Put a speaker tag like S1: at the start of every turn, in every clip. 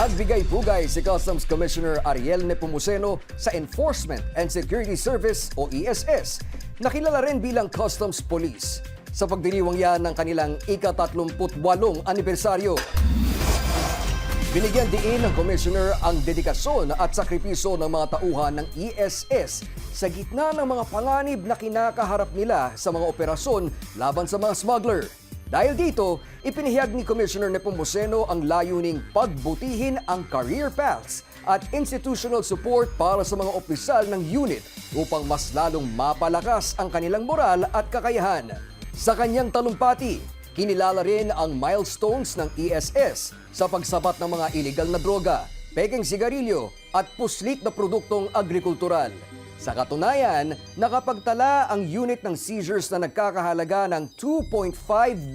S1: Nagbigay-pugay si Customs Commissioner Ariel Nepomuceno sa Enforcement and Security Service o ESS, na kilala rin bilang Customs Police, sa pagdiriwang yan ng kanilang ika-38 anibersaryo. Binigyan diin ng Commissioner ang dedikasyon at sakripisyo ng mga tauhan ng ESS sa gitna ng mga panganib na kinakaharap nila sa mga operasyon laban sa mga smuggler. Dahil dito, ipinahayag ni Commissioner Nepomuceno ang layuning pagbutihin ang career paths at institutional support para sa mga opisyal ng unit upang mas lalong mapalakas ang kanilang moral at kakayahan. Sa kanyang talumpati, kinilala rin ang milestones ng ESS sa pagsabat ng mga iligal na droga, peking sigarilyo at puslit na produktong agrikultural. Sa katunayan, nakapagtala ang unit ng seizures na nagkakahalaga ng 2.518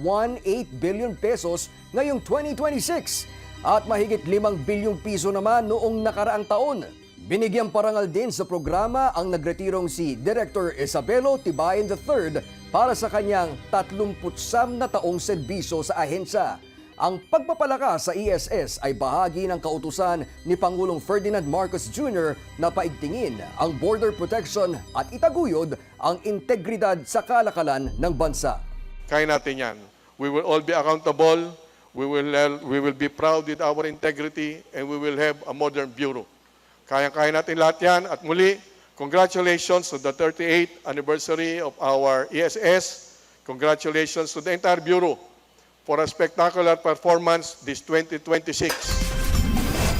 S1: billion pesos ngayong 2026 at mahigit 5 bilyong piso naman noong nakaraang taon. Binigyang parangal din sa programa ang nagretirong si Director Isabelo Tibayan III para sa kanyang 39 na taong serbisyo sa ahensya. Ang pagpapalakas sa ESS ay bahagi ng kautusan ni Pangulong Ferdinand Marcos Jr. na paigtingin ang border protection at itaguyod ang integridad sa kalakalan ng bansa.
S2: Kaya natin yan. We will all be accountable, we will be proud with our integrity, and we will have a modern bureau. Kaya natin lahat yan. At muli, congratulations to the 38th anniversary of our ESS. Congratulations to the entire bureau for a spectacular performance this 2026.